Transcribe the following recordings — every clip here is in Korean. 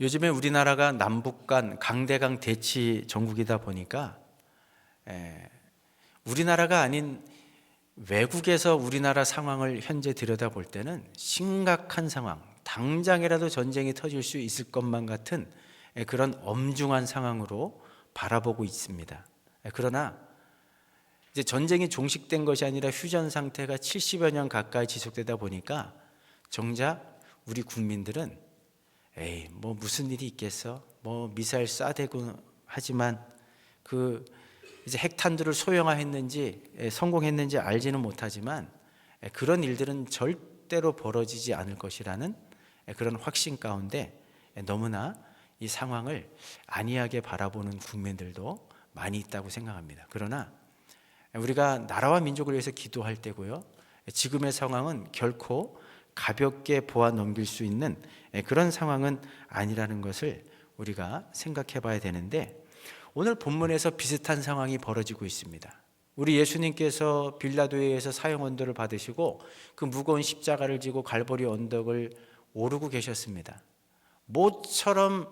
요즘에 우리나라가 남북 간 강대강 대치 전국이다 보니까 우리나라가 아닌 외국에서 우리나라 상황을 현재 들여다볼 때는 심각한 상황, 당장이라도 전쟁이 터질 수 있을 것만 같은 그런 엄중한 상황으로 바라보고 있습니다. 그러나 이제 전쟁이 종식된 것이 아니라 휴전 상태가 70여 년 가까이 지속되다 보니까 정작 우리 국민들은 뭐 무슨 일이 있겠어? 뭐 미사일 쏴대고 하지만 이제 핵탄두를 소형화했는지 성공했는지 알지는 못하지만 그런 일들은 절대로 벌어지지 않을 것이라는 그런 확신 가운데 너무나 이 상황을 안이하게 바라보는 국민들도 많이 있다고 생각합니다. 그러나 우리가 나라와 민족을 위해서 기도할 때고요, 지금의 상황은 결코 가볍게 보아 넘길 수 있는 그런 상황은 아니라는 것을 우리가 생각해 봐야 되는데, 오늘 본문에서 비슷한 상황이 벌어지고 있습니다. 우리 예수님께서 빌라도에서 사형 언도를 받으시고 그 무거운 십자가를 지고 갈보리 언덕을 오르고 계셨습니다. 모처럼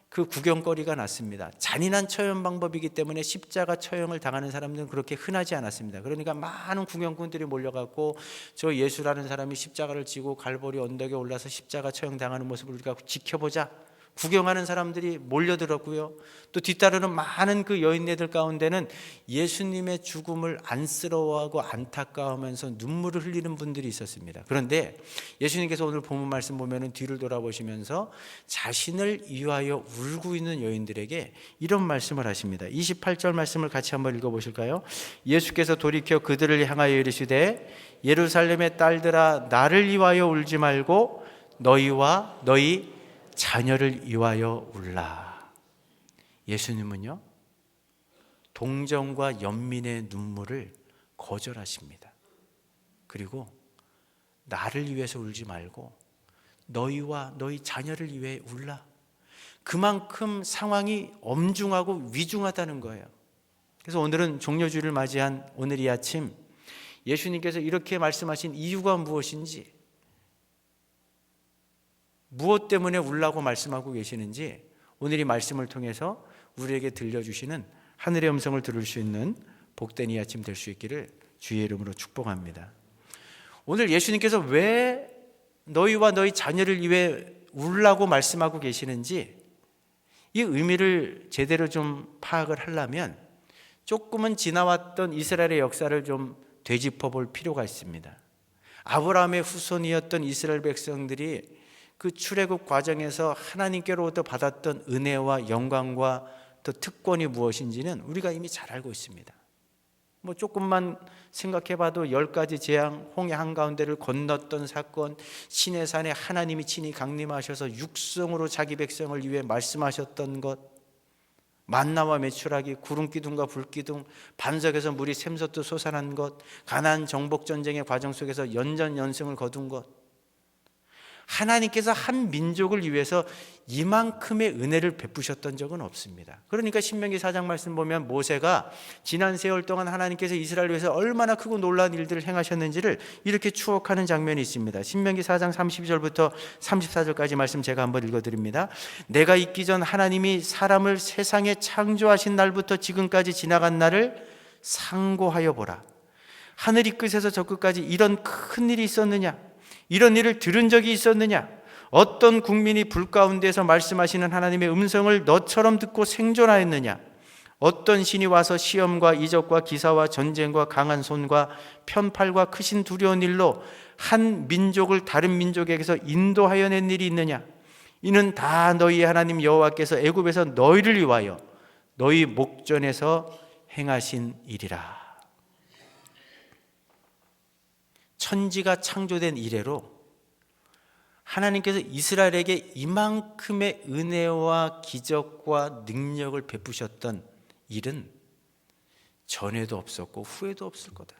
그 구경거리가 났습니다. 잔인한 처형 방법이기 때문에 십자가 처형을 당하는 사람들은 그렇게 흔하지 않았습니다. 그러니까 많은 구경꾼들이 몰려가고 저 예수라는 사람이 십자가를 지고 갈보리 언덕에 올라서 십자가 처형 당하는 모습을 우리가 지켜보자, 구경하는 사람들이 몰려들었고요, 또 뒤따르는 많은 그 여인네들 가운데는 예수님의 죽음을 안쓰러워하고 안타까워하면서 눈물을 흘리는 분들이 있었습니다. 그런데 예수님께서 오늘 본문 말씀 보면은 뒤를 돌아보시면서 자신을 위하여 울고 있는 여인들에게 이런 말씀을 하십니다. 28절 말씀을 같이 한번 읽어보실까요? 예수께서 돌이켜 그들을 향하여 이르시되 예루살렘의 딸들아, 나를 위하여 울지 말고 너희와 너희 자녀를 위하여 울라. 예수님은요, 동정과 연민의 눈물을 거절하십니다. 그리고 나를 위해서 울지 말고 너희와 너희 자녀를 위해 울라. 그만큼 상황이 엄중하고 위중하다는 거예요. 그래서 오늘은 종려주일을 맞이한 오늘 이 아침, 예수님께서 이렇게 말씀하신 이유가 무엇인지, 무엇 때문에 울라고 말씀하고 계시는지 오늘 이 말씀을 통해서 우리에게 들려주시는 하늘의 음성을 들을 수 있는 복된 이 아침 될 수 있기를 주의 이름으로 축복합니다. 오늘 예수님께서 왜 너희와 너희 자녀를 위해 울라고 말씀하고 계시는지 이 의미를 제대로 좀 파악을 하려면 조금은 지나왔던 이스라엘의 역사를 좀 되짚어 볼 필요가 있습니다. 아브라함의 후손이었던 이스라엘 백성들이 그 출애굽 과정에서 하나님께로부터 받았던 은혜와 영광과 또 특권이 무엇인지는 우리가 이미 잘 알고 있습니다. 뭐 조금만 생각해봐도 10가지 재앙, 홍해 한가운데를 건넜던 사건, 시내산에 하나님이 친히 강림하셔서 육성으로 자기 백성을 위해 말씀하셨던 것, 만나와 메추라기, 구름기둥과 불기둥, 반석에서 물이 샘솟듯 솟아난 것, 가나안 정복 전쟁의 과정 속에서 연전연승을 거둔 것, 하나님께서 한 민족을 위해서 이만큼의 은혜를 베푸셨던 적은 없습니다. 그러니까 신명기 4장 말씀 보면 모세가 지난 세월 동안 하나님께서 이스라엘을 위해서 얼마나 크고 놀라운 일들을 행하셨는지를 이렇게 추억하는 장면이 있습니다. 신명기 4장 32절부터 34절까지 말씀 제가 한번 읽어드립니다. 내가 있기 전 하나님이 사람을 세상에 창조하신 날부터 지금까지 지나간 날을 상고하여 보라. 하늘 이 끝에서 저 끝까지 이런 큰 일이 있었느냐? 이런 일을 들은 적이 있었느냐? 어떤 국민이 불 가운데서 말씀하시는 하나님의 음성을 너처럼 듣고 생존하였느냐? 어떤 신이 와서 시험과 이적과 기사와 전쟁과 강한 손과 편팔과 크신 두려운 일로 한 민족을 다른 민족에게서 인도하여 낸 일이 있느냐? 이는 다 너희 하나님 여호와께서 애굽에서 너희를 위하여 너희 목전에서 행하신 일이라. 천지가 창조된 이래로 하나님께서 이스라엘에게 이만큼의 은혜와 기적과 능력을 베푸셨던 일은 전에도 없었고 후에도 없을 거다.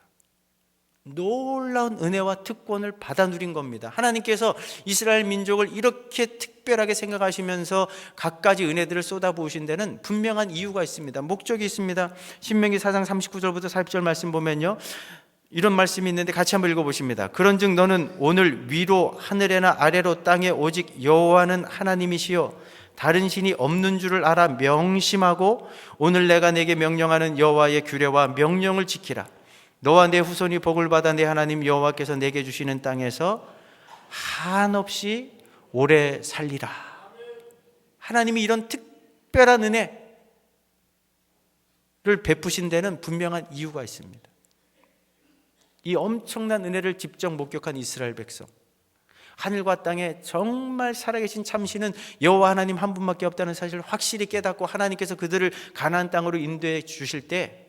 놀라운 은혜와 특권을 받아 누린 겁니다. 하나님께서 이스라엘 민족을 이렇게 특별하게 생각하시면서 갖가지 은혜들을 쏟아부으신 데는 분명한 이유가 있습니다. 목적이 있습니다. 신명기 4장 39절부터 40절 말씀 보면요, 이런 말씀이 있는데 같이 한번 읽어보십니다. 그런즉 너는 오늘 위로 하늘에나 아래로 땅에 오직 여호와는 하나님이시요 다른 신이 없는 줄을 알아 명심하고 오늘 내가 내게 명령하는 여호와의 규례와 명령을 지키라. 너와 내 후손이 복을 받아 내 하나님 여호와께서 내게 주시는 땅에서 한없이 오래 살리라. 하나님이 이런 특별한 은혜를 베푸신 데는 분명한 이유가 있습니다. 이 엄청난 은혜를 직접 목격한 이스라엘 백성, 하늘과 땅에 정말 살아계신 참신은 여호와 하나님 한 분밖에 없다는 사실을 확실히 깨닫고 하나님께서 그들을 가나안 땅으로 인도해 주실 때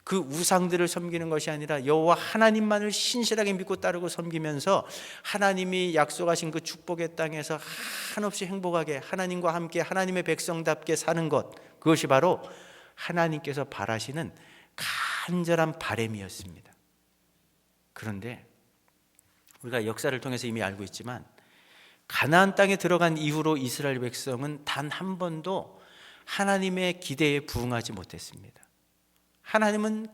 그 우상들을 섬기는 것이 아니라 여호와 하나님만을 신실하게 믿고 따르고 섬기면서 하나님이 약속하신 그 축복의 땅에서 한없이 행복하게 하나님과 함께 하나님의 백성답게 사는 것, 그것이 바로 하나님께서 바라시는 간절한 바람이었습니다. 그런데 우리가 역사를 통해서 이미 알고 있지만 가나안 땅에 들어간 이후로 이스라엘 백성은 단 한 번도 하나님의 기대에 부응하지 못했습니다. 하나님은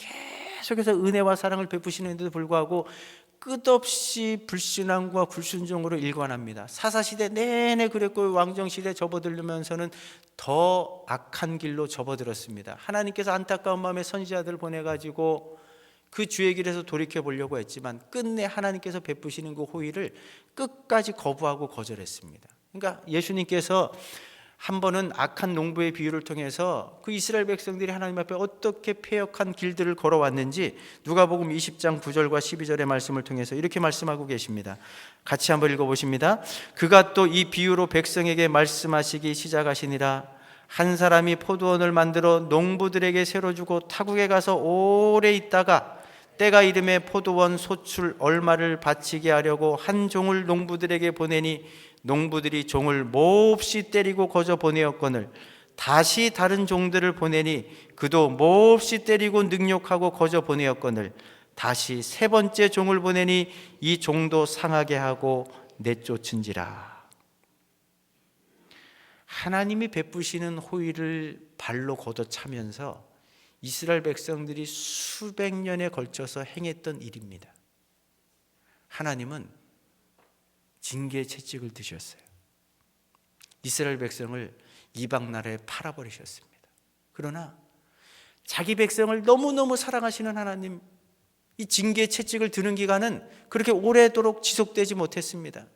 계속해서 은혜와 사랑을 베푸시는데도 불구하고 끝없이 불신앙과 불순종으로 일관합니다. 사사시대 내내 그랬고 왕정시대 접어들면서는 더 악한 길로 접어들었습니다. 하나님께서 안타까운 마음에 선지자들을 보내가지고 그 주의 길에서 돌이켜 보려고 했지만 끝내 하나님께서 베푸시는 그 호의를 끝까지 거부하고 거절했습니다. 그러니까 예수님께서 한 번은 악한 농부의 비유를 통해서 그 이스라엘 백성들이 하나님 앞에 어떻게 패역한 길들을 걸어왔는지 누가복음 20장 9절과 12절의 말씀을 통해서 이렇게 말씀하고 계십니다. 같이 한번 읽어보십니다. 그가 또 이 비유로 백성에게 말씀하시기 시작하시니라. 한 사람이 포도원을 만들어 농부들에게 새로 주고 타국에 가서 오래 있다가 때가 이름에 포도원 소출 얼마를 바치게 하려고 한 종을 농부들에게 보내니 농부들이 종을 몹시 때리고 거저 보내었거늘 다시 다른 종들을 보내니 그도 몹시 때리고 능욕하고 거저 보내었거늘 다시 세 번째 종을 보내니 이 종도 상하게 하고 내쫓은지라. 하나님이 베푸시는 호의를 발로 걷어차면서 이스라엘 백성들이 수백 년에 걸쳐서 행했던 일입니다. 하나님은 징계의 채찍을 드셨어요. 이스라엘 백성을 이방 나라에 팔아버리셨습니다. 그러나 자기 백성을 너무너무 사랑하시는 하나님, 이 징계의 채찍을 드는 기간은 그렇게 오래도록 지속되지 못했습니다.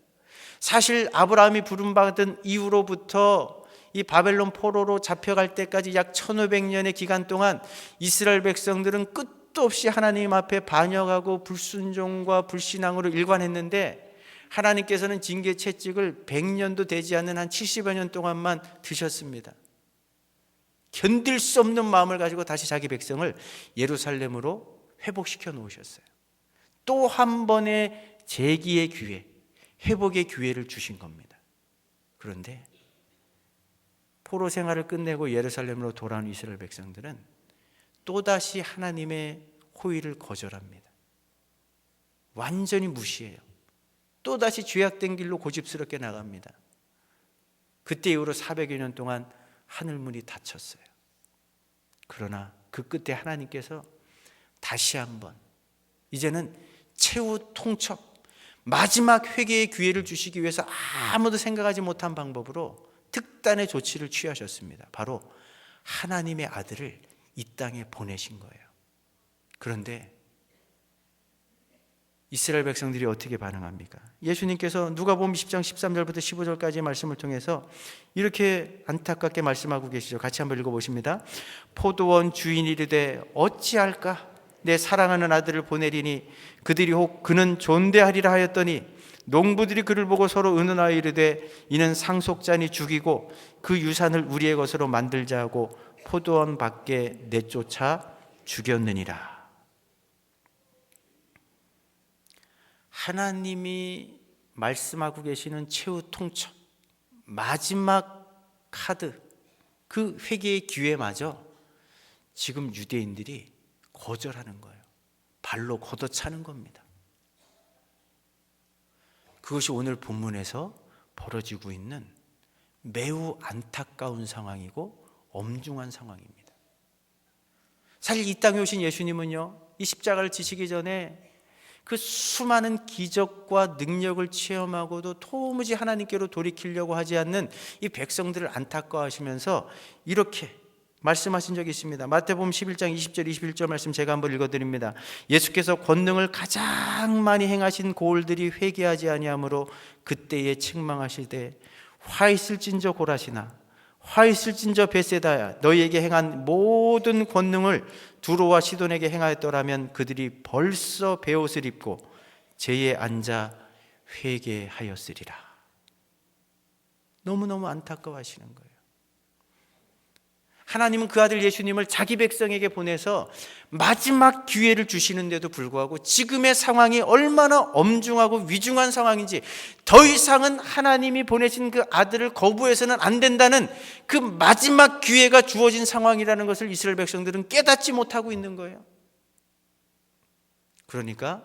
사실 아브라함이 부름받은 이후로부터 이 바벨론 포로로 잡혀갈 때까지 약 1500년의 기간 동안 이스라엘 백성들은 끝도 없이 하나님 앞에 반역하고 불순종과 불신앙으로 일관했는데 하나님께서는 징계 채찍을 100년도 되지 않는 한 70여 년 동안만 드셨습니다. 견딜 수 없는 마음을 가지고 다시 자기 백성을 예루살렘으로 회복시켜 놓으셨어요. 또 한 번의 재기의 기회, 회복의 기회를 주신 겁니다. 그런데 포로 생활을 끝내고 예루살렘으로 돌아온 이스라엘 백성들은 또다시 하나님의 호의를 거절합니다. 완전히 무시해요. 또다시 죄악된 길로 고집스럽게 나갑니다. 그때 이후로 400여 년 동안 하늘문이 닫혔어요. 그러나 그 끝에 하나님께서 다시 한번 이제는 최후 통첩, 마지막 회개의 기회를 주시기 위해서 아무도 생각하지 못한 방법으로 특단의 조치를 취하셨습니다. 바로 하나님의 아들을 이 땅에 보내신 거예요. 그런데 이스라엘 백성들이 어떻게 반응합니까? 예수님께서 누가복음 20장 13절부터 15절까지의 말씀을 통해서 이렇게 안타깝게 말씀하고 계시죠. 같이 한번 읽어보십니다. 포도원 주인이 이르되 어찌할까? 내 사랑하는 아들을 보내리니 그들이 혹 그는 존대하리라 하였더니 농부들이 그를 보고 서로 의논하여 이르되 이는 상속자니 죽이고 그 유산을 우리의 것으로 만들자 하고 포도원 밖에 내쫓아 죽였느니라. 하나님이 말씀하고 계시는 최후 통첩, 마지막 카드, 그 회개의 기회마저 지금 유대인들이 거절하는 거예요. 발로 걷어차는 겁니다. 그것이 오늘 본문에서 벌어지고 있는 매우 안타까운 상황이고 엄중한 상황입니다. 사실 이 땅에 오신 예수님은요, 이 십자가를 지시기 전에 그 수많은 기적과 능력을 체험하고도 도무지 하나님께로 돌이키려고 하지 않는 이 백성들을 안타까워하시면서 이렇게 말씀하신 적이 있습니다. 마태복음 11장 20절 21절 말씀 제가 한번 읽어드립니다. 예수께서 권능을 가장 많이 행하신 고을들이 회개하지 아니하므로 그때에 책망하시되 화 있을진저 고라시나 화 있을진저 베세다야 너희에게 행한 모든 권능을 두로와 시돈에게 행하였더라면 그들이 벌써 베옷을 입고 제에 앉아 회개하였으리라. 너무너무 안타까워하시는 거예요. 하나님은 그 아들 예수님을 자기 백성에게 보내서 마지막 기회를 주시는데도 불구하고 지금의 상황이 얼마나 엄중하고 위중한 상황인지, 더 이상은 하나님이 보내신 그 아들을 거부해서는 안 된다는 그 마지막 기회가 주어진 상황이라는 것을 이스라엘 백성들은 깨닫지 못하고 있는 거예요. 그러니까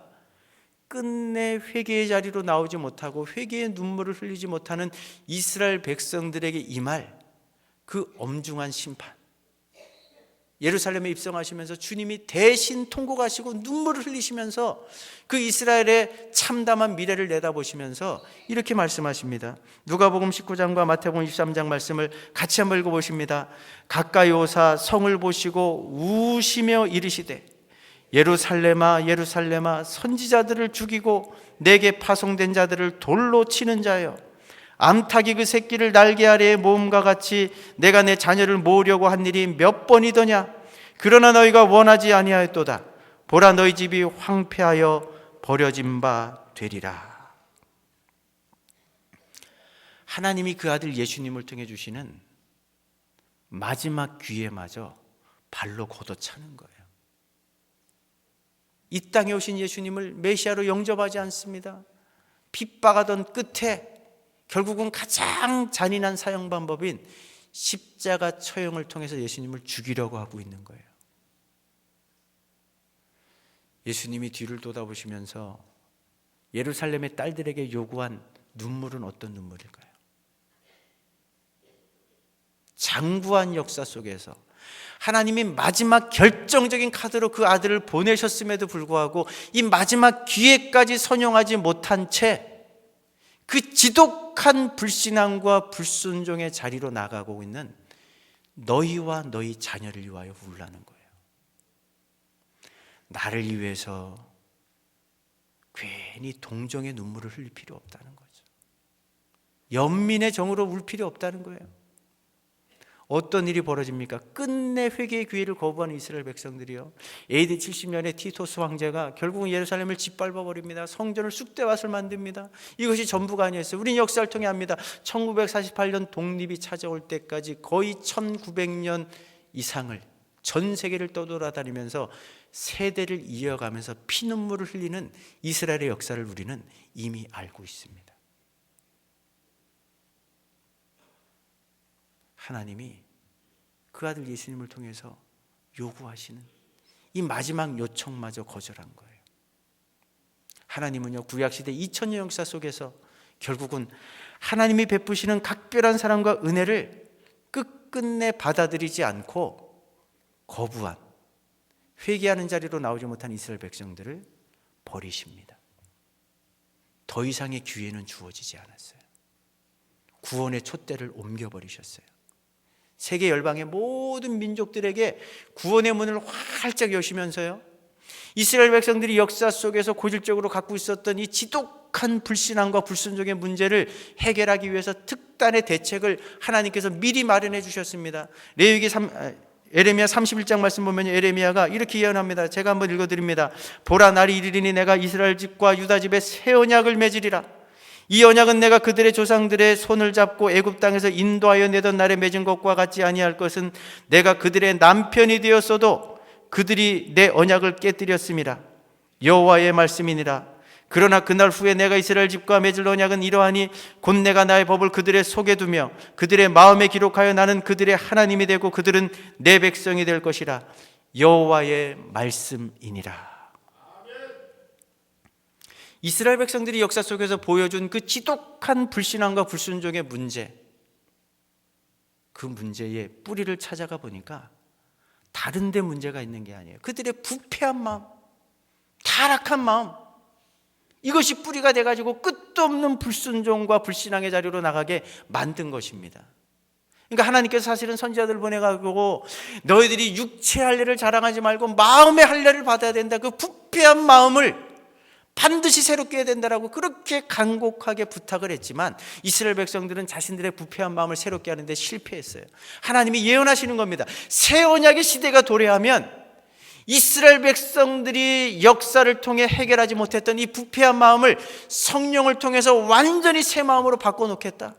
끝내 회개의 자리로 나오지 못하고 회개의 눈물을 흘리지 못하는 이스라엘 백성들에게 임할 그 엄중한 심판, 예루살렘에 입성하시면서 주님이 대신 통곡하시고 눈물을 흘리시면서 그 이스라엘의 참담한 미래를 내다보시면서 이렇게 말씀하십니다. 누가복음 19장과 마태복음 23장 말씀을 같이 한번 읽어보십니다. 가까이 오사 성을 보시고 우시며 이르시되 예루살렘아 예루살렘아 선지자들을 죽이고 내게 파송된 자들을 돌로 치는 자여, 암탉이 그 새끼를 날개 아래에 모음과 같이 내가 내 자녀를 모으려고 한 일이 몇 번이더냐. 그러나 너희가 원하지 아니하였도다. 보라 너희 집이 황폐하여 버려진 바 되리라. 하나님이 그 아들 예수님을 통해 주시는 마지막 기회마저 발로 걷어차는 거예요. 이 땅에 오신 예수님을 메시아로 영접하지 않습니다. 핍박하던 끝에 결국은 가장 잔인한 사형 방법인 십자가 처형을 통해서 예수님을 죽이려고 하고 있는 거예요. 예수님이 뒤를 돌아보시면서 예루살렘의 딸들에게 요구한 눈물은 어떤 눈물일까요? 장구한 역사 속에서 하나님이 마지막 결정적인 카드로 그 아들을 보내셨음에도 불구하고 이 마지막 기회까지 선용하지 못한 채 그 지독한 불신앙과 불순종의 자리로 나가고 있는 너희와 너희 자녀를 위하여 울라는 거예요. 나를 위해서 괜히 동정의 눈물을 흘릴 필요 없다는 거죠. 연민의 정으로 울 필요 없다는 거예요. 어떤 일이 벌어집니까? 끝내 회개의 기회를 거부하는 이스라엘 백성들이요, AD 70년에 티토스 황제가 결국은 예루살렘을 짓밟아 버립니다. 성전을 쑥대밭을 만듭니다. 이것이 전부가 아니었어요. 우리는 역사를 통해 압니다. 1948년 독립이 찾아올 때까지 거의 1900년 이상을 전 세계를 떠돌아다니면서 세대를 이어가면서 피눈물을 흘리는 이스라엘의 역사를 우리는 이미 알고 있습니다. 하나님이 그 아들 예수님을 통해서 요구하시는 이 마지막 요청마저 거절한 거예요. 하나님은요, 구약시대 2000년 역사 속에서 결국은 하나님이 베푸시는 각별한 사랑과 은혜를 끝끝내 받아들이지 않고 거부한, 회개하는 자리로 나오지 못한 이스라엘 백성들을 버리십니다. 더 이상의 기회는 주어지지 않았어요. 구원의 촛대를 옮겨버리셨어요. 세계 열방의 모든 민족들에게 구원의 문을 활짝 여시면서요, 이스라엘 백성들이 역사 속에서 고질적으로 갖고 있었던 이 지독한 불신앙과 불순종의 문제를 해결하기 위해서 특단의 대책을 하나님께서 미리 마련해 주셨습니다. 에레미야 31장 말씀 보면 에레미야가 이렇게 예언합니다. 제가 한번 읽어드립니다. 보라 날이 이르리니 내가 이스라엘 집과 유다 집에 새 언약을 맺으리라. 이 언약은 내가 그들의 조상들의 손을 잡고 애굽 땅에서 인도하여 내던 날에 맺은 것과 같지 아니할 것은 내가 그들의 남편이 되었어도 그들이 내 언약을 깨뜨렸음이라. 여호와의 말씀이니라. 그러나 그날 후에 내가 이스라엘 집과 맺을 언약은 이러하니 곧 내가 나의 법을 그들의 속에 두며 그들의 마음에 기록하여 나는 그들의 하나님이 되고 그들은 내 백성이 될 것이라. 여호와의 말씀이니라. 이스라엘 백성들이 역사 속에서 보여준 그 지독한 불신앙과 불순종의 문제, 그 문제의 뿌리를 찾아가 보니까 다른 데 문제가 있는 게 아니에요. 그들의 부패한 마음, 타락한 마음, 이것이 뿌리가 돼가지고 끝도 없는 불순종과 불신앙의 자리로 나가게 만든 것입니다. 그러니까 하나님께서 사실은 선지자들을 보내가지고 너희들이 육체 할례를 자랑하지 말고 마음의 할례를 받아야 된다, 그 부패한 마음을 반드시 새롭게 해야 된다라고 그렇게 간곡하게 부탁을 했지만 이스라엘 백성들은 자신들의 부패한 마음을 새롭게 하는데 실패했어요. 하나님이 예언하시는 겁니다. 새 언약의 시대가 도래하면 이스라엘 백성들이 역사를 통해 해결하지 못했던 이 부패한 마음을 성령을 통해서 완전히 새 마음으로 바꿔놓겠다,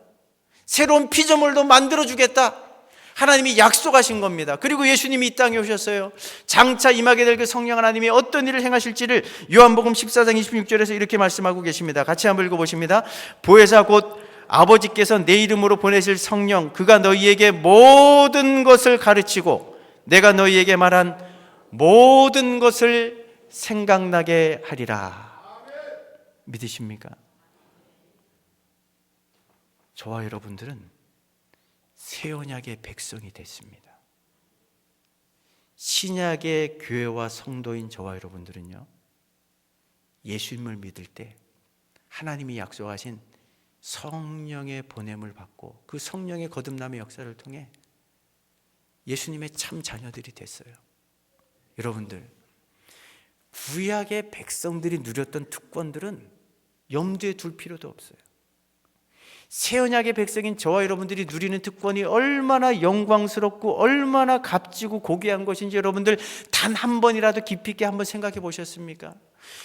새로운 피조물도 만들어주겠다, 하나님이 약속하신 겁니다. 그리고 예수님이 이 땅에 오셨어요. 장차 임하게 될 그 성령 하나님이 어떤 일을 행하실지를 요한복음 14장 26절에서 이렇게 말씀하고 계십니다. 같이 한번 읽어보십니다. 보혜사 곧 아버지께서 내 이름으로 보내실 성령, 그가 너희에게 모든 것을 가르치고 내가 너희에게 말한 모든 것을 생각나게 하리라. 믿으십니까? 저와 여러분들은 새 언약의 백성이 됐습니다. 신약의 교회와 성도인 저와 여러분들은요, 예수님을 믿을 때 하나님이 약속하신 성령의 보냄을 받고 그 성령의 거듭남의 역사를 통해 예수님의 참 자녀들이 됐어요. 여러분들, 구약의 백성들이 누렸던 특권들은 염두에 둘 필요도 없어요. 새 언약의 백성인 저와 여러분들이 누리는 특권이 얼마나 영광스럽고 얼마나 값지고 고귀한 것인지 여러분들 단 한 번이라도 깊이 있게 한번 생각해 보셨습니까?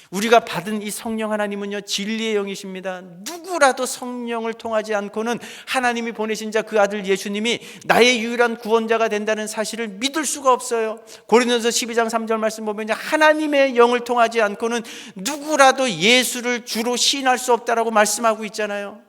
우리가 받은 이 성령 하나님은요, 진리의 영이십니다. 누구라도 성령을 통하지 않고는 하나님이 보내신 자 그 아들 예수님이 나의 유일한 구원자가 된다는 사실을 믿을 수가 없어요. 고린도서 12장 3절 말씀 보면 하나님의 영을 통하지 않고는 누구라도 예수를 주로 시인할 수 없다라고 말씀하고 있잖아요.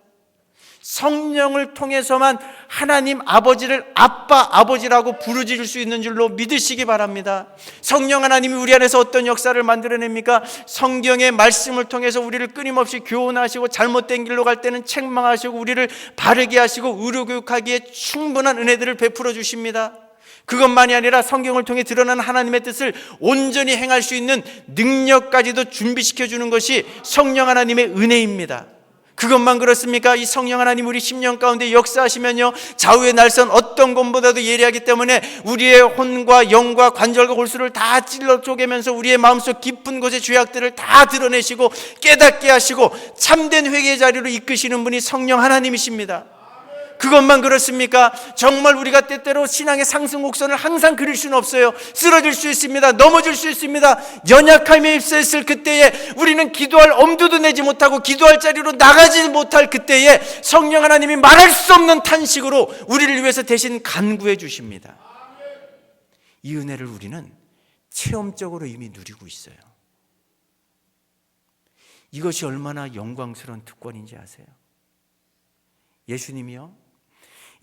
성령을 통해서만 하나님 아버지를 아빠, 아버지라고 부르짖을 수 있는 줄로 믿으시기 바랍니다. 성령 하나님이 우리 안에서 어떤 역사를 만들어냅니까? 성경의 말씀을 통해서 우리를 끊임없이 교훈하시고 잘못된 길로 갈 때는 책망하시고 우리를 바르게 하시고 의료교육하기에 충분한 은혜들을 베풀어 주십니다. 그것만이 아니라 성경을 통해 드러난 하나님의 뜻을 온전히 행할 수 있는 능력까지도 준비시켜 주는 것이 성령 하나님의 은혜입니다. 그것만 그렇습니까? 이 성령 하나님 우리 심령 가운데 역사하시면요, 좌우의 날선 어떤 것보다도 예리하기 때문에 우리의 혼과 영과 관절과 골수를 다 찔러 쪼개면서 우리의 마음속 깊은 곳의 죄악들을 다 드러내시고 깨닫게 하시고 참된 회개의 자리로 이끄시는 분이 성령 하나님이십니다. 그것만 그렇습니까? 정말 우리가 때때로 신앙의 상승 곡선을 항상 그릴 수는 없어요. 쓰러질 수 있습니다. 넘어질 수 있습니다. 연약함에 휩싸였을 그때에 우리는 기도할 엄두도 내지 못하고 기도할 자리로 나가지 못할 그때에 성령 하나님이 말할 수 없는 탄식으로 우리를 위해서 대신 간구해 주십니다. 이 은혜를 우리는 체험적으로 이미 누리고 있어요. 이것이 얼마나 영광스러운 특권인지 아세요? 예수님이요,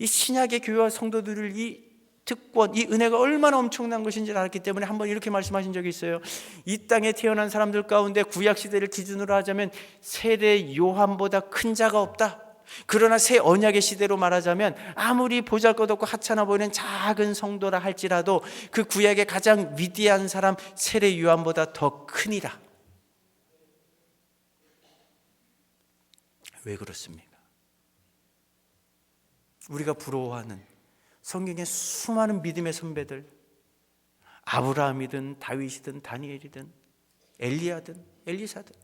이 신약의 교회와 성도들을 이 특권, 이 은혜가 얼마나 엄청난 것인지 알았기 때문에 한번 이렇게 말씀하신 적이 있어요. 이 땅에 태어난 사람들 가운데 구약시대를 기준으로 하자면 세례 요한보다 큰 자가 없다. 그러나 새 언약의 시대로 말하자면 아무리 보잘것없고 하찮아 보이는 작은 성도라 할지라도 그 구약의 가장 위대한 사람 세례 요한보다 더 크니라. 왜 그렇습니까? 우리가 부러워하는 성경의 수많은 믿음의 선배들, 아브라함이든 다윗이든 다니엘이든 엘리야든 엘리사든,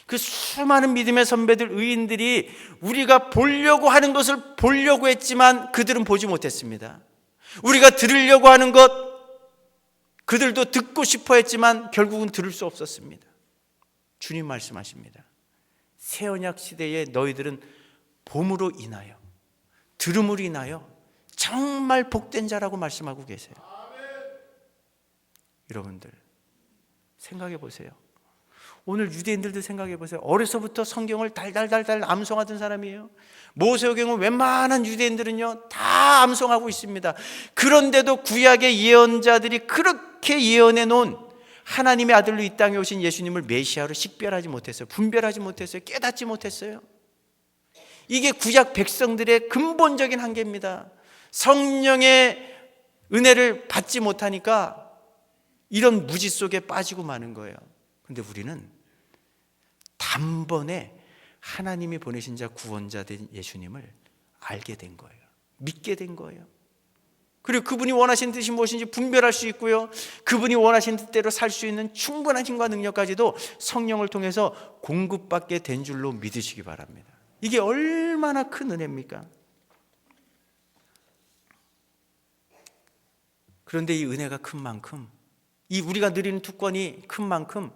그 수많은 믿음의 선배들, 의인들이 우리가 보려고 하는 것을 보려고 했지만 그들은 보지 못했습니다. 우리가 들으려고 하는 것 그들도 듣고 싶어 했지만 결국은 들을 수 없었습니다. 주님 말씀하십니다. 새 언약 시대에 너희들은 봄으로 인하여, 들음으로 인하여 정말 복된 자라고 말씀하고 계세요. 여러분들 생각해 보세요. 오늘 유대인들도 생각해 보세요. 어려서부터 성경을 달달달달 암송하던 사람이에요. 모세오경은 웬만한 유대인들은요 다 암송하고 있습니다. 그런데도 구약의 예언자들이 그렇게 예언해 놓은 하나님의 아들로 이 땅에 오신 예수님을 메시아로 식별하지 못했어요. 분별하지 못했어요. 깨닫지 못했어요. 이게 구약 백성들의 근본적인 한계입니다. 성령의 은혜를 받지 못하니까 이런 무지 속에 빠지고 마는 거예요. 그런데 우리는 단번에 하나님이 보내신 자 구원자 된 예수님을 알게 된 거예요. 믿게 된 거예요. 그리고 그분이 원하신 뜻이 무엇인지 분별할 수 있고요, 그분이 원하신 뜻대로 살 수 있는 충분한 힘과 능력까지도 성령을 통해서 공급받게 된 줄로 믿으시기 바랍니다. 이게 얼마나 큰 은혜입니까? 그런데 이 은혜가 큰 만큼, 이 우리가 누리는 특권이 큰 만큼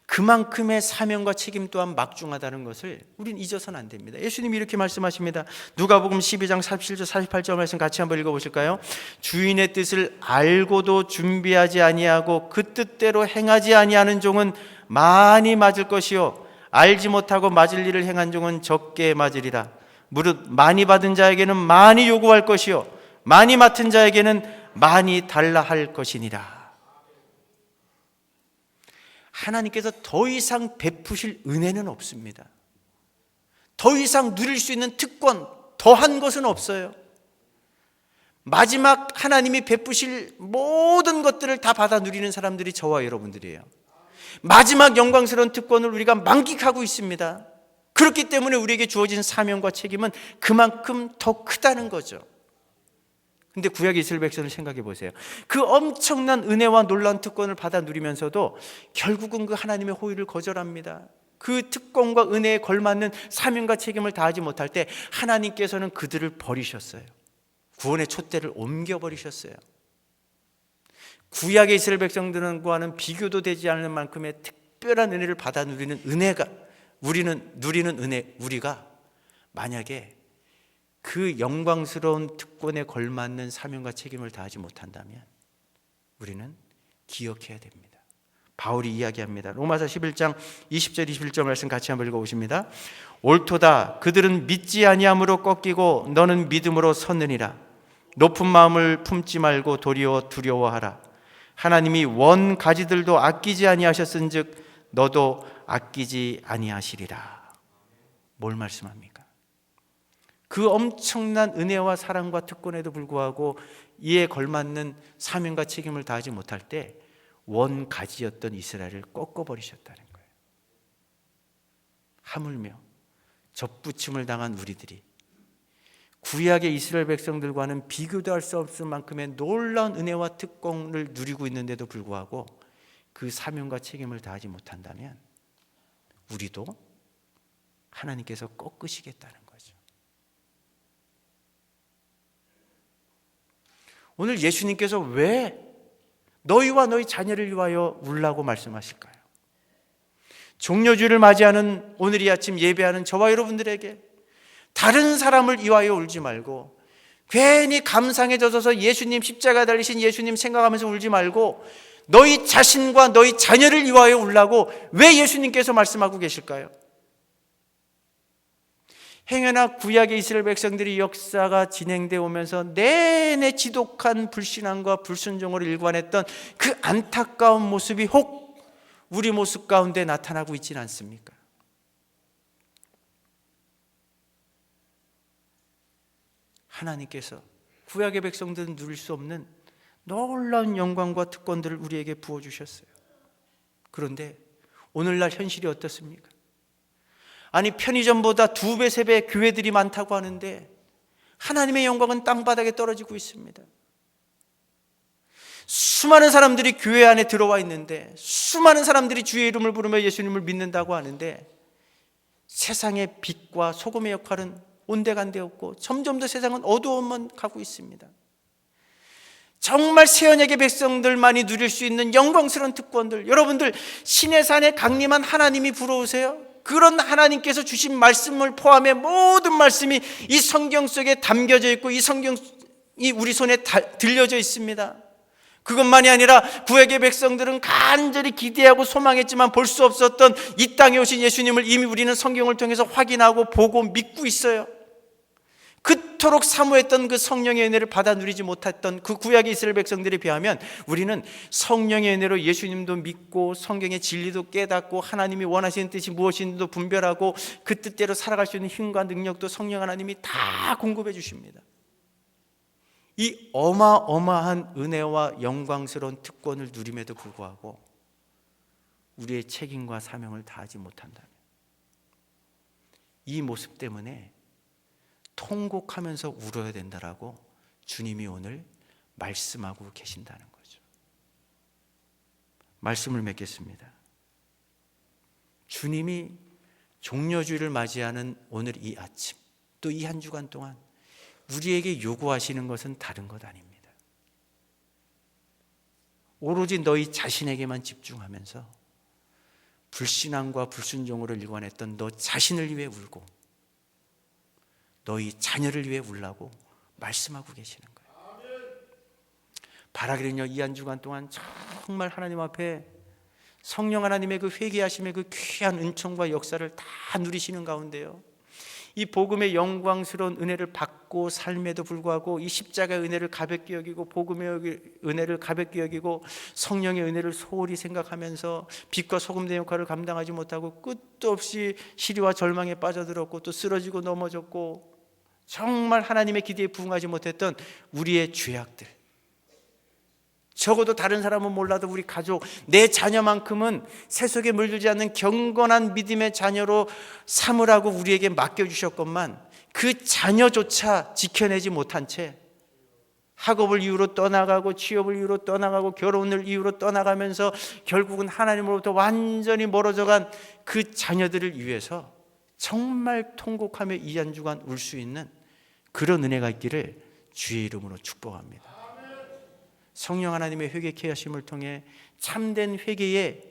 그만큼의 사명과 책임 또한 막중하다는 것을 우리는 잊어서는 안 됩니다. 예수님이 이렇게 말씀하십니다. 누가복음 12장 47절 48절 말씀 같이 한번 읽어보실까요? 주인의 뜻을 알고도 준비하지 아니하고 그 뜻대로 행하지 아니하는 종은 많이 맞을 것이요 알지 못하고 맞을 일을 행한 종은 적게 맞으리라. 무릇 많이 받은 자에게는 많이 요구할 것이요 많이 맡은 자에게는 많이 달라 할 것이니라. 하나님께서 더 이상 베푸실 은혜는 없습니다. 더 이상 누릴 수 있는 특권, 더한 것은 없어요. 마지막 하나님이 베푸실 모든 것들을 다 받아 누리는 사람들이 저와 여러분들이에요. 마지막 영광스러운 특권을 우리가 만끽하고 있습니다. 그렇기 때문에 우리에게 주어진 사명과 책임은 그만큼 더 크다는 거죠. 근데 구약 이스라엘 백성을 생각해 보세요. 그 엄청난 은혜와 놀라운 특권을 받아 누리면서도 결국은 그 하나님의 호의를 거절합니다. 그 특권과 은혜에 걸맞는 사명과 책임을 다하지 못할 때 하나님께서는 그들을 버리셨어요. 구원의 촛대를 옮겨버리셨어요. 구약의 이스라엘 백성들과는 비교도 되지 않을 만큼의 특별한 은혜를 받아 누리는 은혜가, 우리는 누리는 은혜, 우리가 만약에 그 영광스러운 특권에 걸맞는 사명과 책임을 다하지 못한다면 우리는 기억해야 됩니다. 바울이 이야기합니다. 로마서 11장 20절 21절 말씀 같이 한번 읽어보십니다. 옳도다 그들은 믿지 아니함으로 꺾이고 너는 믿음으로 섰느니라. 높은 마음을 품지 말고 도리어 두려워하라. 하나님이 원 가지들도 아끼지 아니하셨은즉 너도 아끼지 아니하시리라. 뭘 말씀합니까? 그 엄청난 은혜와 사랑과 특권에도 불구하고 이에 걸맞는 사명과 책임을 다하지 못할 때 원가지였던 이스라엘을 꺾어버리셨다는 거예요. 하물며 접붙임을 당한 우리들이 구약의 이스라엘 백성들과는 비교도 할 수 없을 만큼의 놀라운 은혜와 특권을 누리고 있는데도 불구하고 그 사명과 책임을 다하지 못한다면 우리도 하나님께서 꺾으시겠다는 거예요. 오늘 예수님께서 왜 너희와 너희 자녀를 위하여 울라고 말씀하실까요? 종려주를 맞이하는 오늘 이 아침 예배하는 저와 여러분들에게 다른 사람을 위하여 울지 말고, 괜히 감상에 젖어서 예수님 십자가 달리신 예수님 생각하면서 울지 말고 너희 자신과 너희 자녀를 위하여 울라고 왜 예수님께서 말씀하고 계실까요? 행여나 구약의 이스라엘 백성들이 역사가 진행되어 오면서 내내 지독한 불신앙과 불순종을 일관했던 그 안타까운 모습이 혹 우리 모습 가운데 나타나고 있지는 않습니까? 하나님께서 구약의 백성들은 누릴 수 없는 놀라운 영광과 특권들을 우리에게 부어주셨어요. 그런데 오늘날 현실이 어떻습니까? 아니 편의점보다 2배, 3배 교회들이 많다고 하는데 하나님의 영광은 땅바닥에 떨어지고 있습니다. 수많은 사람들이 교회 안에 들어와 있는데, 수많은 사람들이 주의 이름을 부르며 예수님을 믿는다고 하는데 세상의 빛과 소금의 역할은 온데간데 없고 점점 더 세상은 어두움만 가고 있습니다. 정말 새 언약의 백성들만이 누릴 수 있는 영광스러운 특권들, 여러분들 시내산에 강림한 하나님이 부러우세요? 그런 하나님께서 주신 말씀을 포함해 모든 말씀이 이 성경 속에 담겨져 있고 이 성경이 우리 손에 들려져 있습니다. 그것만이 아니라 구약의 백성들은 간절히 기대하고 소망했지만 볼 수 없었던 이 땅에 오신 예수님을 이미 우리는 성경을 통해서 확인하고 보고 믿고 있어요. 그토록 사모했던 그 성령의 은혜를 받아 누리지 못했던 그 구약의 이스라엘 백성들에 비하면 우리는 성령의 은혜로 예수님도 믿고 성경의 진리도 깨닫고 하나님이 원하시는 뜻이 무엇인지도 분별하고 그 뜻대로 살아갈 수 있는 힘과 능력도 성령 하나님이 다 공급해 주십니다. 이 어마어마한 은혜와 영광스러운 특권을 누림에도 불구하고 우리의 책임과 사명을 다하지 못한다면 이 모습 때문에 통곡하면서 울어야 된다라고 주님이 오늘 말씀하고 계신다는 거죠. 말씀을 맺겠습니다. 주님이 종려주일을 맞이하는 오늘 이 아침, 또 이 한 주간 동안 우리에게 요구하시는 것은 다른 것 아닙니다. 오로지 너희 자신에게만 집중하면서 불신앙과 불순종으로 일관했던 너 자신을 위해 울고 너희 자녀를 위해 울라고 말씀하고 계시는 거예요. 바라기는요, 이 한 주간 동안 정말 하나님 앞에 성령 하나님의 그 회개하심의 그 귀한 은총과 역사를 다 누리시는 가운데요, 이 복음의 영광스러운 은혜를 받고 삶에도 불구하고 이 십자가의 은혜를 가볍게 여기고 복음의 은혜를 가볍게 여기고 성령의 은혜를 소홀히 생각하면서 빛과 소금의 역할을 감당하지 못하고 끝도 없이 시리와 절망에 빠져들었고 또 쓰러지고 넘어졌고 정말 하나님의 기대에 부응하지 못했던 우리의 죄악들, 적어도 다른 사람은 몰라도 우리 가족, 내 자녀만큼은 세속에 물들지 않는 경건한 믿음의 자녀로 삼으라고 우리에게 맡겨주셨건만 그 자녀조차 지켜내지 못한 채 학업을 이유로 떠나가고 취업을 이유로 떠나가고 결혼을 이유로 떠나가면서 결국은 하나님으로부터 완전히 멀어져간 그 자녀들을 위해서 정말 통곡하며 이 한 주간 울 수 있는 그런 은혜가 있기를 주의 이름으로 축복합니다. 성령 하나님의 회개케 하심을 통해 참된 회개의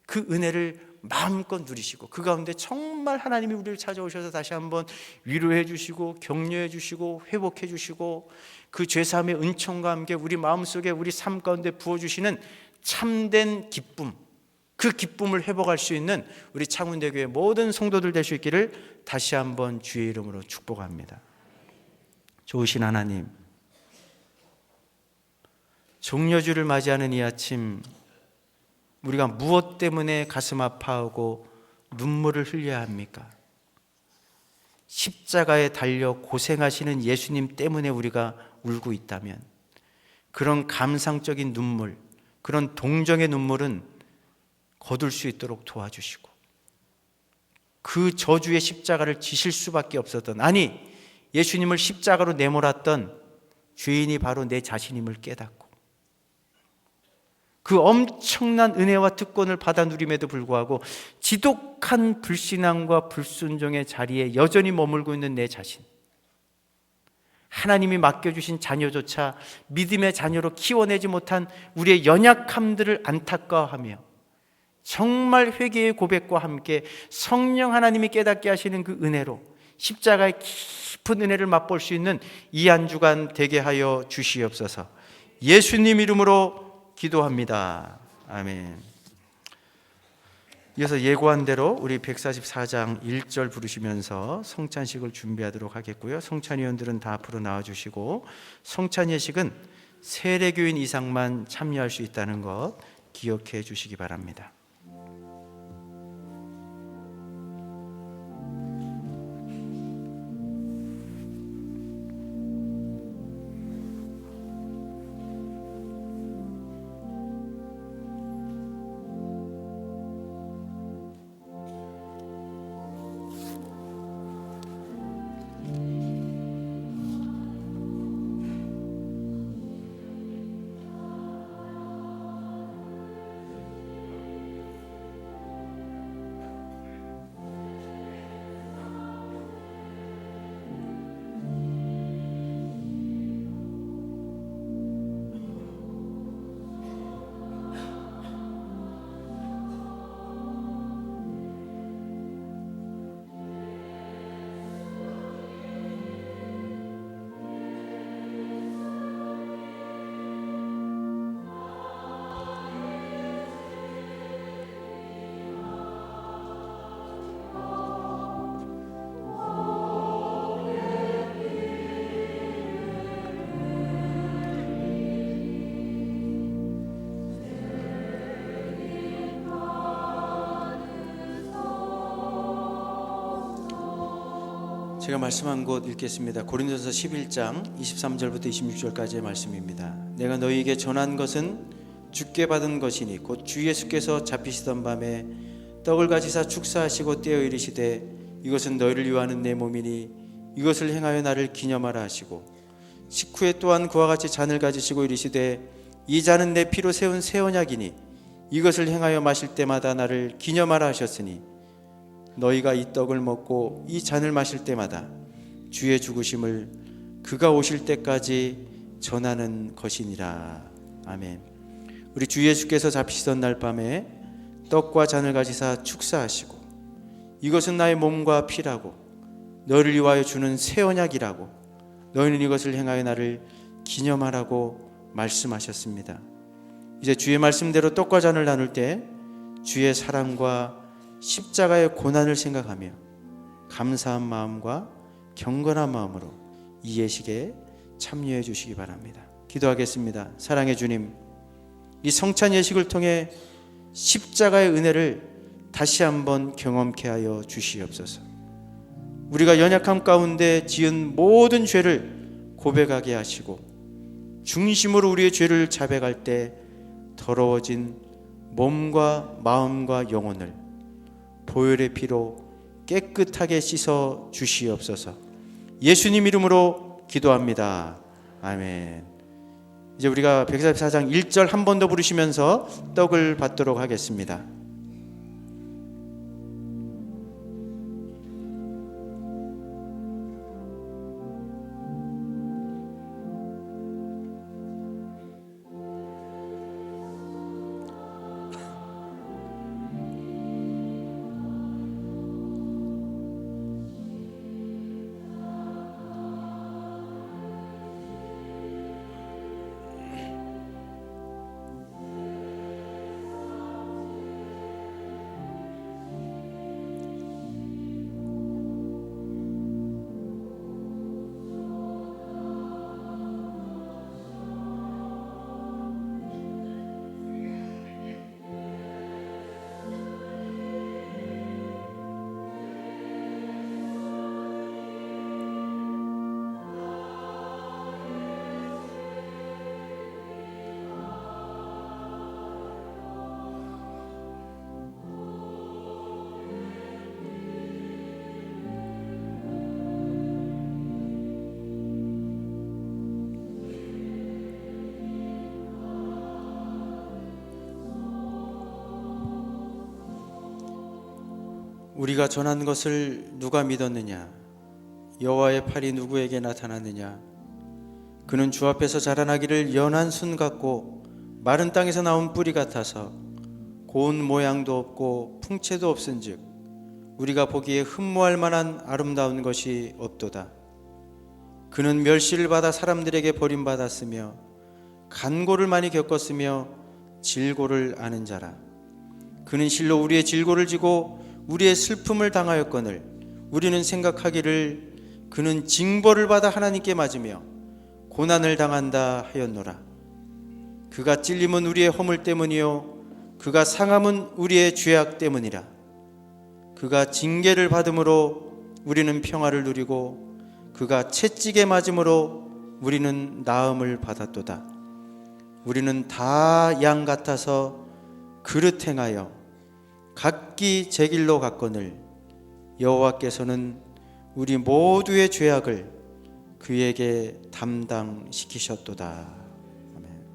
그 은혜를 마음껏 누리시고 그 가운데 정말 하나님이 우리를 찾아오셔서 다시 한번 위로해 주시고 격려해 주시고 회복해 주시고 그 죄사함의 은총과 함께 우리 마음속에 우리 삶 가운데 부어주시는 참된 기쁨, 그 기쁨을 회복할 수 있는 우리 창운대교회 모든 성도들 될 수 있기를 다시 한번 주의 이름으로 축복합니다. 좋으신 하나님, 종려주를 맞이하는 이 아침 우리가 무엇 때문에 가슴 아파하고 눈물을 흘려야 합니까? 십자가에 달려 고생하시는 예수님 때문에 우리가 울고 있다면 그런 감상적인 눈물, 그런 동정의 눈물은 거둘 수 있도록 도와주시고 그 저주의 십자가를 지실 수밖에 없었던, 아니 예수님을 십자가로 내몰았던 죄인이 바로 내 자신임을 깨닫고 그 엄청난 은혜와 특권을 받아 누림에도 불구하고 지독한 불신앙과 불순종의 자리에 여전히 머물고 있는 내 자신, 하나님이 맡겨주신 자녀조차 믿음의 자녀로 키워내지 못한 우리의 연약함들을 안타까워하며 정말 회개의 고백과 함께 성령 하나님이 깨닫게 하시는 그 은혜로 십자가의 깊은 은혜를 맛볼 수 있는 이 한 주간 되게 하여 주시옵소서. 예수님 이름으로 기도합니다. 아멘. 이어서 예고한 대로 우리 144장 1절 부르시면서 성찬식을 준비하도록 하겠고요. 성찬위원들은 다 앞으로 나와주시고 성찬 예식은 세례교인 이상만 참여할 수 있다는 것 기억해 주시기 바랍니다. 제가 말씀한 곳 읽겠습니다. 고린도서 11장 23절부터 26절까지의 말씀입니다. 내가 너희에게 전한 것은 주께 받은 것이니 곧 주 예수께서 잡히시던 밤에 떡을 가지사 축사하시고 떼어 이르시되 이것은 너희를 위하는 내 몸이니 이것을 행하여 나를 기념하라 하시고 식후에 또한 그와 같이 잔을 가지시고 이르시되 이 잔은 내 피로 세운 새 언약이니 이것을 행하여 마실 때마다 나를 기념하라 하셨으니 너희가 이 떡을 먹고 이 잔을 마실 때마다 주의 죽으심을 그가 오실 때까지 전하는 것이니라. 아멘. 우리 주 예수께서 잡히시던 날 밤에 떡과 잔을 가지사 축사하시고 이것은 나의 몸과 피라고 너희를 위하여 주는 새 언약이라고 너희는 이것을 행하여 나를 기념하라고 말씀하셨습니다. 이제 주의 말씀대로 떡과 잔을 나눌 때 주의 사랑과 십자가의 고난을 생각하며 감사한 마음과 경건한 마음으로 이 예식에 참여해 주시기 바랍니다. 기도하겠습니다. 사랑의 주님, 이 성찬 예식을 통해 십자가의 은혜를 다시 한번 경험케 하여 주시옵소서. 우리가 연약함 가운데 지은 모든 죄를 고백하게 하시고 중심으로 우리의 죄를 자백할 때 더러워진 몸과 마음과 영혼을 보혈의 피로 깨끗하게 씻어 주시옵소서. 예수님 이름으로 기도합니다. 아멘. 이제 우리가 144장 1절 한 번 더 부르시면서 떡을 받도록 하겠습니다. 우리가 전한 것을 누가 믿었느냐? 여호와의 팔이 누구에게 나타났느냐? 그는 주 앞에서 자라나기를 연한 순 같고 마른 땅에서 나온 뿌리 같아서 고운 모양도 없고 풍채도 없은즉 우리가 보기에 흠모할 만한 아름다운 것이 없도다. 그는 멸시를 받아 사람들에게 버림받았으며 간고를 많이 겪었으며 질고를 아는 자라. 그는 실로 우리의 질고를 지고 우리의 슬픔을 당하였거늘 우리는 생각하기를 그는 징벌을 받아 하나님께 맞으며 고난을 당한다 하였노라. 그가 찔림은 우리의 허물 때문이요 그가 상함은 우리의 죄악 때문이라. 그가 징계를 받음으로 우리는 평화를 누리고 그가 채찍에 맞음으로 우리는 나음을 받았도다. 우리는 다 양 같아서 그릇 행하여 각기 제 길로 갔거늘 여호와께서는 우리 모두의 죄악을 그에게 담당시키셨도다. 아멘.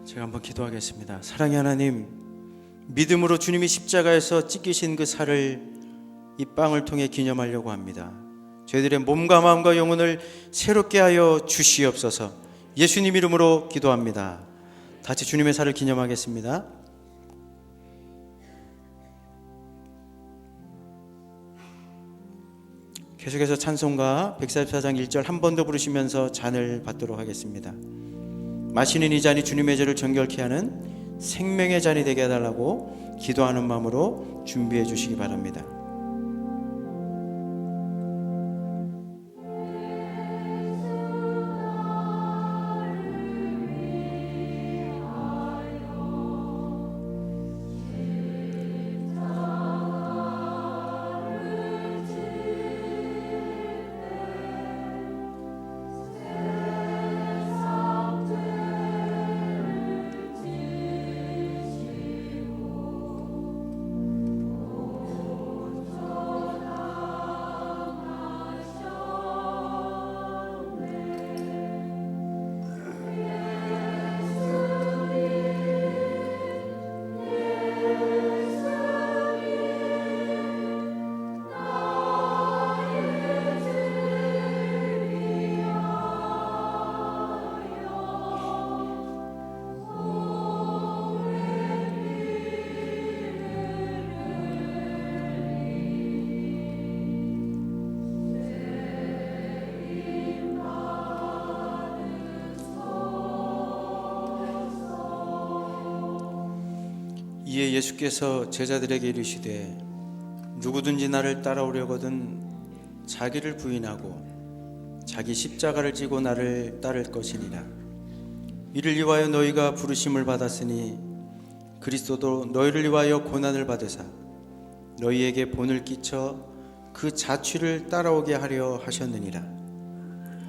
제가 한번 기도하겠습니다. 사랑의 하나님, 믿음으로 주님이 십자가에서 찢기신 그 살을 이 빵을 통해 기념하려고 합니다. 저희들의 몸과 마음과 영혼을 새롭게 하여 주시옵소서. 예수님 이름으로 기도합니다. 같이 주님의 살을 기념하겠습니다. 계속해서 찬송가 144장 1절 한 번 더 부르시면서 잔을 받도록 하겠습니다. 마시는 이 잔이 주님의 죄를 정결케 하는 생명의 잔이 되게 해달라고 기도하는 마음으로 준비해 주시기 바랍니다. 이에 예수께서 제자들에게 이르시되 누구든지 나를 따라오려거든 자기를 부인하고 자기 십자가를 지고 나를 따를 것이니라. 이를 위하여 너희가 부르심을 받았으니 그리스도도 너희를 위하여 고난을 받으사 너희에게 본을 끼쳐 그 자취를 따라오게 하려 하셨느니라.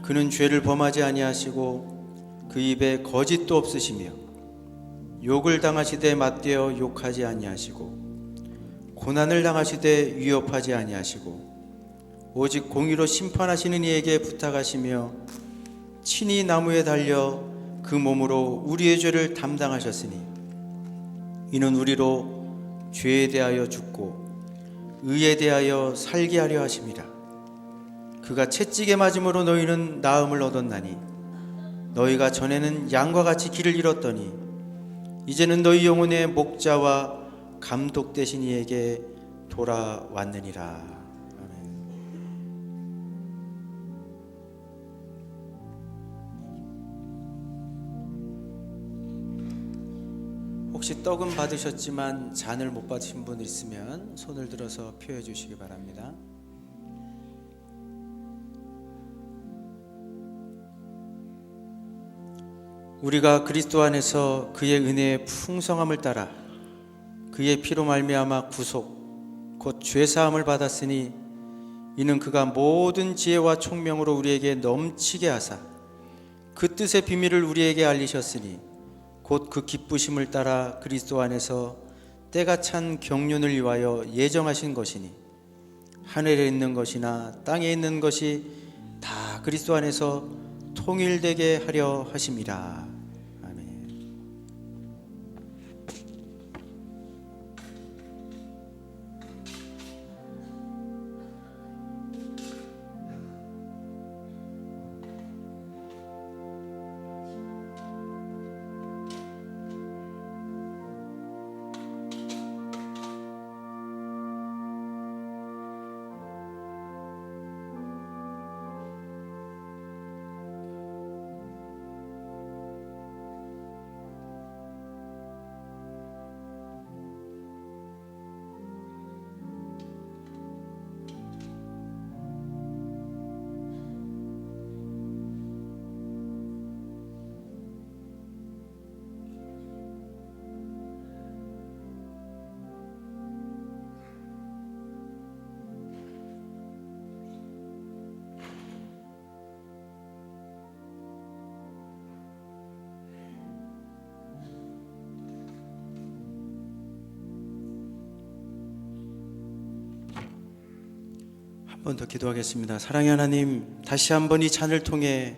그는 죄를 범하지 아니하시고 그 입에 거짓도 없으시며 욕을 당하시되 맞대어 욕하지 아니하시고 고난을 당하시되 위협하지 아니하시고 오직 공의로 심판하시는 이에게 부탁하시며 친히 나무에 달려 그 몸으로 우리의 죄를 담당하셨으니 이는 우리로 죄에 대하여 죽고 의에 대하여 살게 하려 하심이라. 그가 채찍에 맞음으로 너희는 나음을 얻었나니 너희가 전에는 양과 같이 길을 잃었더니 이제는 너희 영혼의 목자와 감독 되신 이에게 돌아왔느니라. 아멘. 혹시 떡은 받으셨지만 잔을 못 받으신 분 있으면 손을 들어서 표해 주시기 바랍니다. 우리가 그리스도 안에서 그의 은혜의 풍성함을 따라 그의 피로 말미암아 구속 곧 죄사함을 받았으니 이는 그가 모든 지혜와 총명으로 우리에게 넘치게 하사 그 뜻의 비밀을 우리에게 알리셨으니 곧 그 기쁘심을 따라 그리스도 안에서 때가 찬 경륜을 위하여 예정하신 것이니 하늘에 있는 것이나 땅에 있는 것이 다 그리스도 안에서 통일되게 하려 하심이라. 한 번 더 기도하겠습니다. 사랑의 하나님, 다시 한번 이 잔을 통해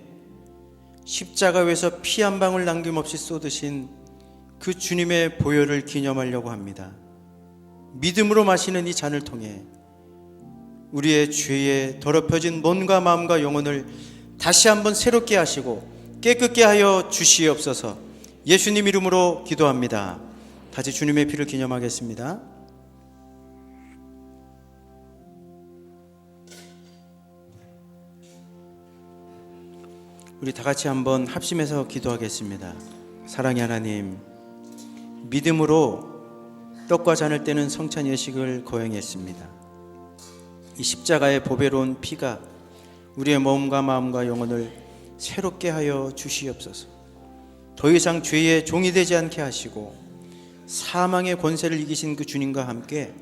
십자가 위에서 피 한 방울 남김없이 쏟으신 그 주님의 보혈을 기념하려고 합니다. 믿음으로 마시는 이 잔을 통해 우리의 죄에 더럽혀진 몸과 마음과 영혼을 다시 한번 새롭게 하시고 깨끗게 하여 주시옵소서. 예수님 이름으로 기도합니다. 다시 주님의 피를 기념하겠습니다. 우리 다 같이 한번 합심해서 기도하겠습니다. 사랑의 하나님, 믿음으로 떡과 잔을 떼는 성찬 예식을 거행했습니다. 이 십자가의 보배로운 피가 우리의 몸과 마음과 영혼을 새롭게 하여 주시옵소서. 더 이상 죄의 종이 되지 않게 하시고 사망의 권세를 이기신 그 주님과 함께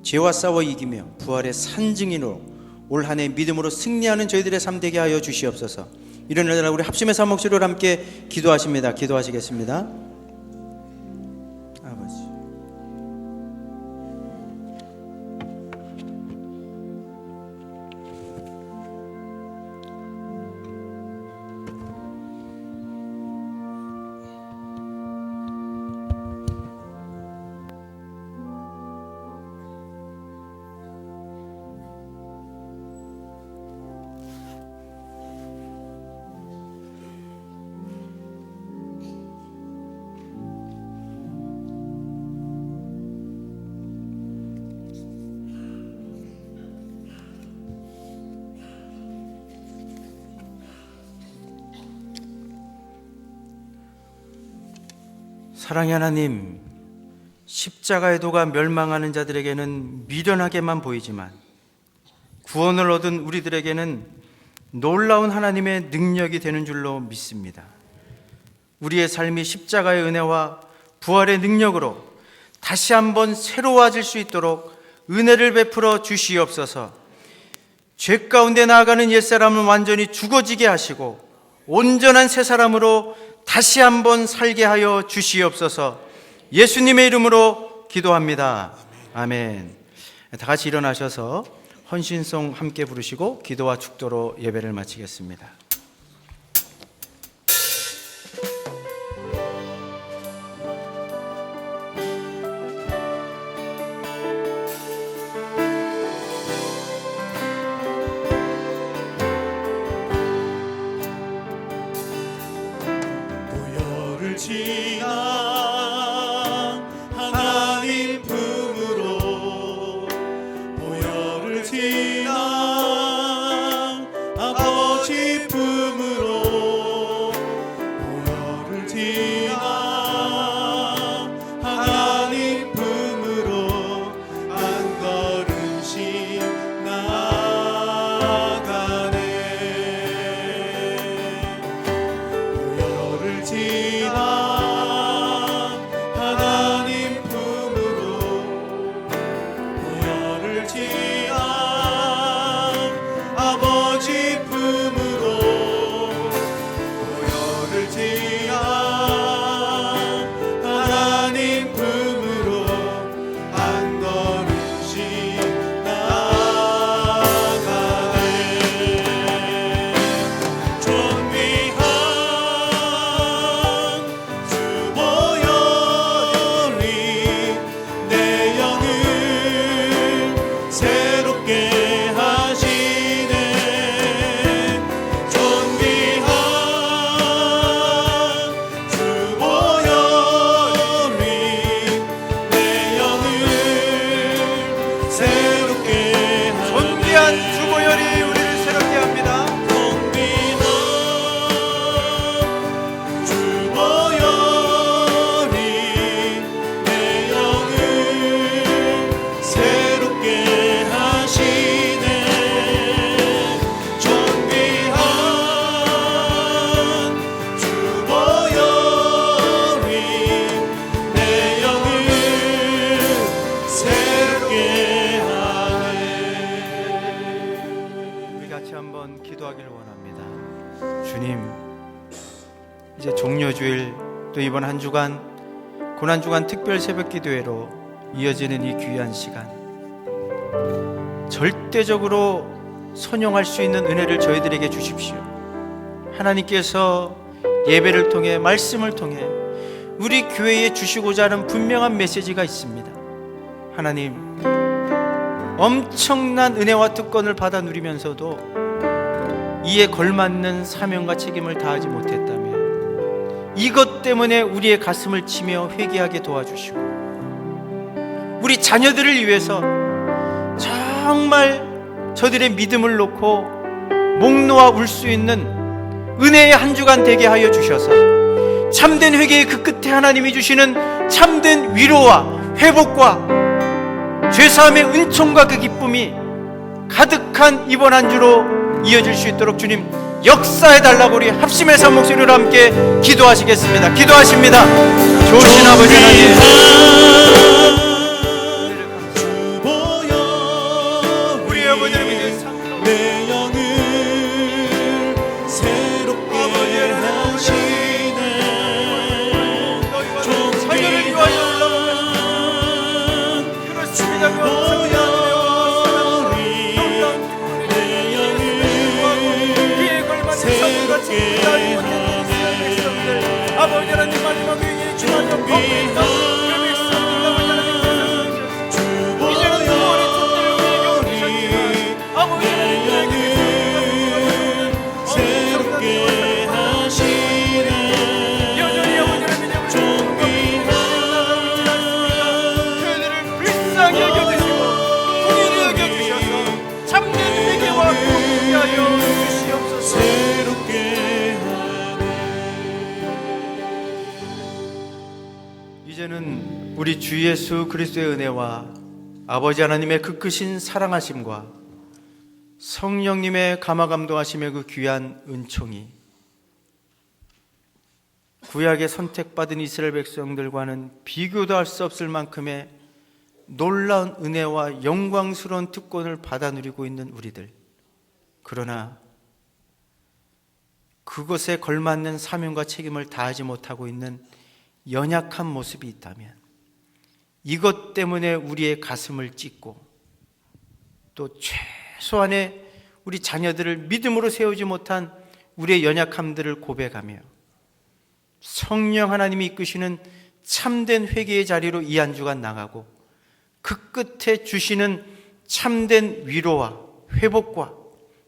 죄와 싸워 이기며 부활의 산증인으로 올 한 해 믿음으로 승리하는 저희들의 삶 되게 하여 주시옵소서. 이런 날 우리 합심해서 한 목소리로 함께 기도하십니다. 기도하시겠습니다. 아버지, 사랑의 하나님, 십자가의 도가 멸망하는 자들에게는 미련하게만 보이지만 구원을 얻은 우리들에게는 놀라운 하나님의 능력이 되는 줄로 믿습니다. 우리의 삶이 십자가의 은혜와 부활의 능력으로 다시 한번 새로워질 수 있도록 은혜를 베풀어 주시옵소서. 죄 가운데 나아가는 옛사람은 완전히 죽어지게 하시고 온전한 새 사람으로 다시 한번 살게 하여 주시옵소서. 예수님의 이름으로 기도합니다. 아멘. 다 같이 일어나셔서 헌신송 함께 부르시고 기도와 축도로 예배를 마치겠습니다. 지나 하나님 품으로 보혈을 지나 아버지 품으로 보혈을 지나 하나님 품으로 한 걸음씩 나아가네. 보혈을 지나 이제 종려주일 또 이번 한 주간 고난주간 특별 새벽 기도회로 이어지는 이 귀한 시간, 절대적으로 선용할 수 있는 은혜를 저희들에게 주십시오. 하나님께서 예배를 통해 말씀을 통해 우리 교회에 주시고자 하는 분명한 메시지가 있습니다. 하나님, 엄청난 은혜와 특권을 받아 누리면서도 이에 걸맞는 사명과 책임을 다하지 못했다면 이것 때문에 우리의 가슴을 치며 회개하게 도와주시고 우리 자녀들을 위해서 정말 저들의 믿음을 놓고 목 놓아 울 수 있는 은혜의 한 주간 되게 하여 주셔서 참된 회개의 그 끝에 하나님이 주시는 참된 위로와 회복과 죄사함의 은총과 그 기쁨이 가득한 이번 한 주로 이어질 수 있도록 주님 역사해달라고 우리 합심해서 한 목소리로 함께 기도하시겠습니다. 기도하십니다. 좋으신 아버지 하나님, 우리 아버지를 믿는 내 영을 새롭게 하시네. 자녀를 위하여 그렇습니다. 아버지 하나님 마지막 위기에 주마저 거부했다. 그 백성들과 이제는 구원의 천대를 위해 오셨지만 아버지 하나님 새롭게 하시네. 여전히 아버지 하나님의 저희들을 불쌍히 여겨주시고 긍휼히 여겨주셔서 참된 회개와 회복케 하여 주시옵소서. 새롭게 이제는 우리 주 예수 그리스도의 은혜와 아버지 하나님의 그 크신 사랑하심과 성령님의 감화감동하심의 그 귀한 은총이 구약에 선택받은 이스라엘 백성들과는 비교도 할 수 없을 만큼의 놀라운 은혜와 영광스러운 특권을 받아 누리고 있는 우리들, 그러나 그것에 걸맞는 사명과 책임을 다하지 못하고 있는 연약한 모습이 있다면 이것 때문에 우리의 가슴을 찢고 또 최소한의 우리 자녀들을 믿음으로 세우지 못한 우리의 연약함들을 고백하며 성령 하나님이 이끄시는 참된 회개의 자리로 이 한 주간 나가고 그 끝에 주시는 참된 위로와 회복과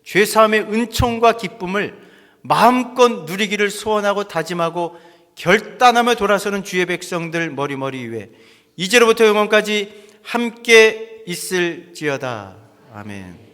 죄사함의 은총과 기쁨을 마음껏 누리기를 소원하고 다짐하고 결단하며 돌아서는 주의 백성들 머리머리 위에 이제로부터 영원까지 함께 있을지어다. 아멘.